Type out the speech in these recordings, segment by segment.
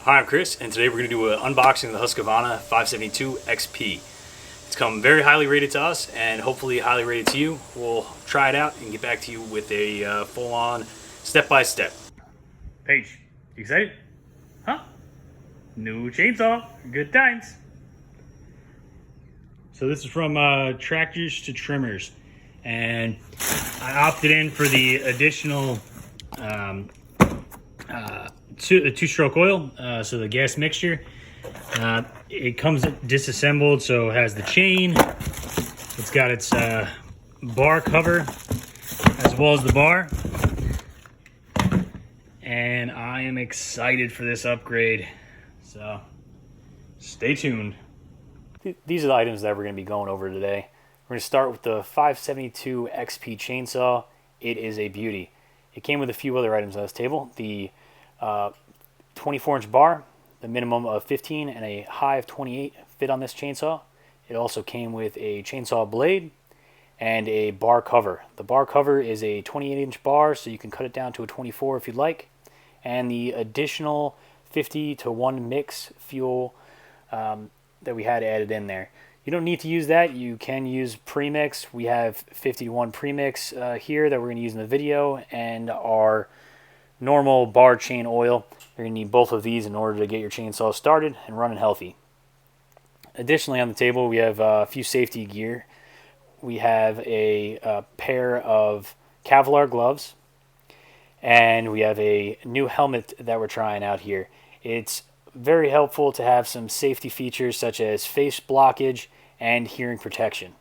Hi, I'm Chris, and today we're going to do an unboxing of the Husqvarna 572XP. It's come very highly rated to us, and hopefully highly rated to you. We'll try it out and get back to you with a full-on step-by-step. Paige, you excited? Huh? New chainsaw. Good times. So this is from Tractors to Trimmers, and I opted in for the additional two-stroke oil, so the gas mixture. It comes disassembled, so it has the chain. It's got its bar cover as well as the bar. And I am excited for this upgrade, so stay tuned. These are the items that we're going to be going over today. We're going to start with the 572XP chainsaw. It is a beauty. It came with a few other items on this table. The 24-inch bar, the minimum of 15 and a high of 28 fit on this chainsaw. It also came with a chainsaw blade and a bar cover. The bar cover is a 28-inch bar, so you can cut it down to a 24 if you'd like. And the additional 50 to 1 mix fuel that we had added in there. You don't need to use that. You can use premix. We have 50 to 1 premix here that we're going to use in the video, and our normal bar chain oil. You're going to need both of these in order to get your chainsaw started and running healthy. Additionally, on the table we have a few safety gear. We have a pair of Kevlar gloves, and we have a new helmet that we're trying out here. It's very helpful to have some safety features such as face blockage and hearing protection.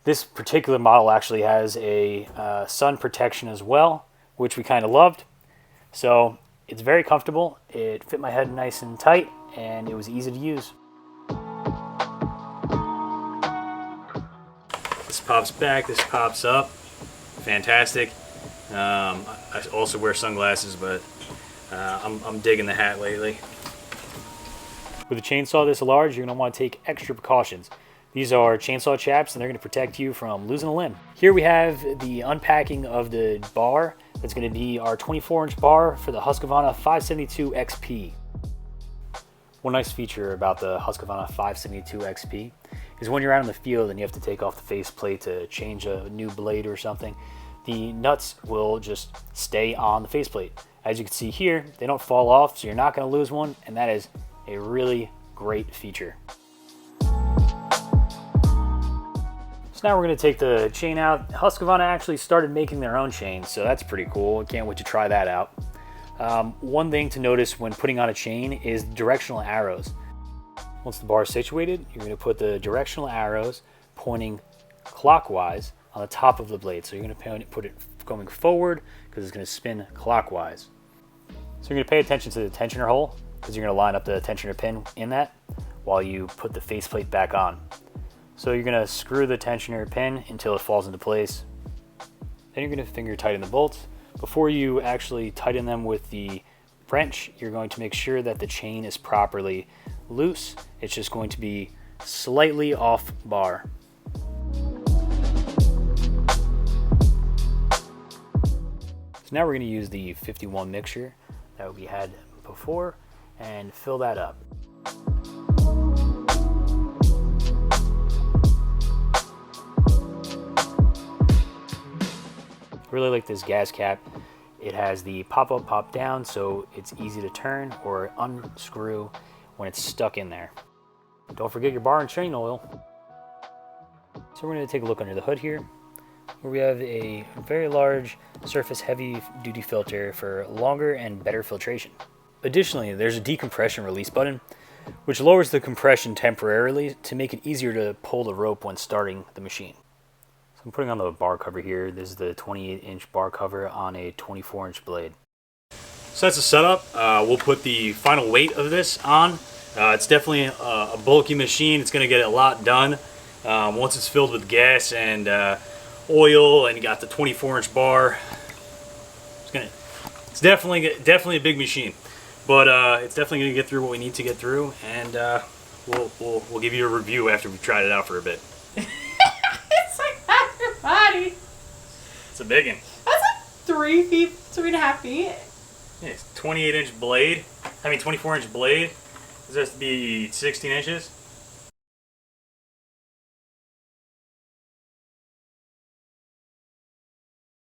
This particular model actually has a sun protection as well, which we kind of loved. So it's very comfortable. It fit my head nice and tight, and it was easy to use. This pops back, this pops up. Fantastic. I also wear sunglasses, but I'm digging the hat lately. With a chainsaw this large, you're going to want to take extra precautions. These are chainsaw chaps, and they're going to protect you from losing a limb. Here we have the unpacking of the bar. That's going to be our 24-inch bar for the Husqvarna 572XP. One nice feature about the Husqvarna 572XP is when you're out in the field and you have to take off the faceplate to change a new blade or something, the nuts will just stay on the faceplate. As you can see here, they don't fall off, so you're not going to lose one, and that is a really great feature. So now we're going to take the chain out. Husqvarna actually started making their own chain, so that's pretty cool. I can't wait to try that out. One thing to notice when putting on a chain is directional arrows. Once the bar is situated, you're going to put the directional arrows pointing clockwise on the top of the blade. So you're going to put it going forward because it's going to spin clockwise. So you're going to pay attention to the tensioner hole because you're going to line up the tensioner pin in that while you put the faceplate back on. So you're going to screw the tensioner pin until it falls into place. Then you're going to finger tighten the bolts. Before you actually tighten them with the wrench, you're going to make sure that the chain is properly loose. It's just going to be slightly off bar. So now we're going to use the 51 mixture that we had before and fill that up. I really like this gas cap. It has the pop up, pop down, so it's easy to turn or unscrew when it's stuck in there. Don't forget your bar and chain oil. So we're going to take a look under the hood here, where we have a very large surface heavy duty filter for longer and better filtration. Additionally, there's a decompression release button, which lowers the compression temporarily to make it easier to pull the rope when starting the machine. I'm putting on the bar cover here. This is the 28-inch bar cover on a 24-inch blade. So that's the setup. We'll put the final weight of this on. It's definitely a bulky machine. It's going to get a lot done. Once it's filled with gas and oil, and you got the 24-inch bar, it's definitely a big machine. But it's definitely going to get through what we need to get through, and we'll give you a review after we've tried it out for a bit. Body. It's a big one. That's like 3 feet, 3.5 feet. Yeah, it's 28-inch blade. I mean 24-inch blade. This has to be 16 inches.